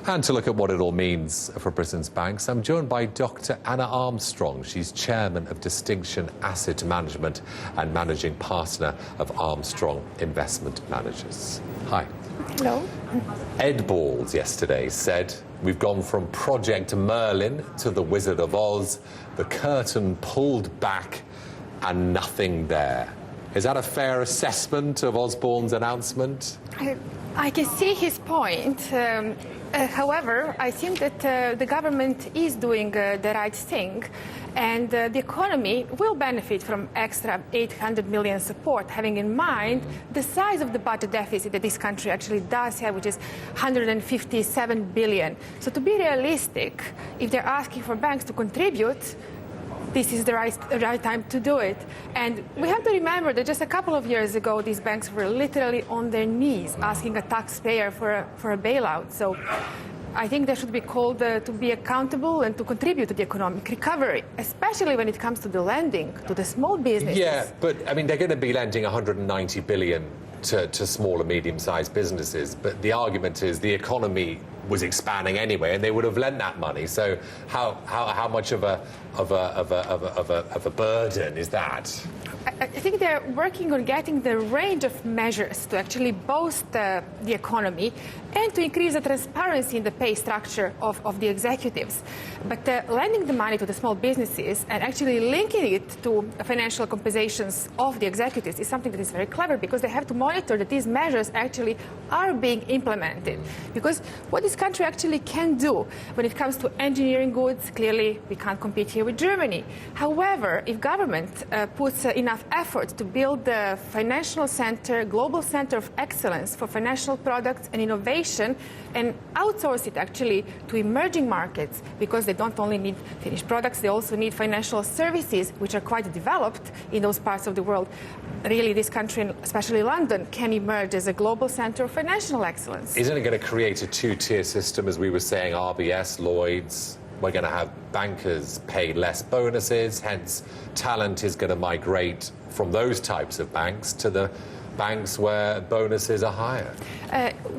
And to look at what it all means for Britain's banks, I'm joined by Dr. Anna Armstrong. She's chairman of Distinction Asset Management and managing partner of Armstrong Investment Managers. Hi. Hello. Ed Balls yesterday said, "We've gone from Project Merlin to the Wizard of Oz, the curtain pulled back and nothing there." Is that a fair assessment of Osborne's announcement? I can see his point. However, I think that the government is doing the right thing, and the economy will benefit from extra 800 million support, having in mind the size of the budget deficit that this country actually does have, which is 157 billion. So to be realistic, if they're asking for banks to contribute, this is the right time to do it. And we have to remember that just a couple of years ago, these banks were literally on their knees asking a taxpayer for a bailout. So I think they should be called to be accountable and to contribute to the economic recovery, especially when it comes to the lending to the small businesses. Yeah, but I mean, they're going to be lending 190 billion to small and medium-sized businesses. But the argument is the economy was expanding anyway, and they would have lent that money. So how much of a burden is that? I think they're working on getting the range of measures to actually boost the economy and to increase the transparency in the pay structure of the executives. But lending the money to the small businesses and actually linking it to financial compensations of the executives is something that is very clever, because they have to monitor that these measures actually are being implemented. Because what this country actually can do when it comes to engineering goods, clearly we can't compete here with Germany. However, if government puts enough effort to build the financial center, global center of excellence for financial products and innovation, and outsource it actually to emerging markets, because they don't only need finished products, they also need financial services, which are quite developed in those parts of the world. Really, this country, especially London, can emerge as a global center of financial excellence. Isn't it going to create a two-tier system, as we were saying, RBS, Lloyds? We're going to have bankers pay less bonuses, hence talent is going to migrate from those types of banks to the banks where bonuses are higher.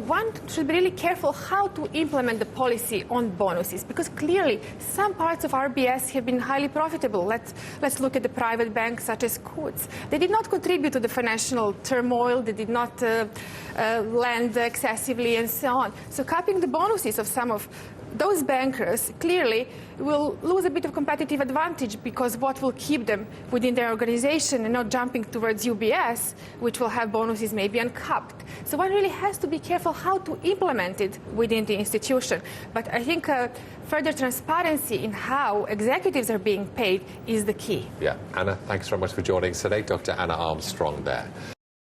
One should be really careful how to implement the policy on bonuses, because clearly some parts of RBS have been highly profitable. Let's look at the private banks such as Coutts. They did not contribute to the financial turmoil, they did not lend excessively and so on. So capping the bonuses of some of those bankers clearly will lose a bit of competitive advantage, because what will keep them within their organization and not jumping towards UBS, which will have bonuses maybe uncapped. So one really has to be careful how to implement it within the institution. But I think further transparency in how executives are being paid is the key. Yeah, Anna, thanks very much for joining us today. Dr. Anna Armstrong there.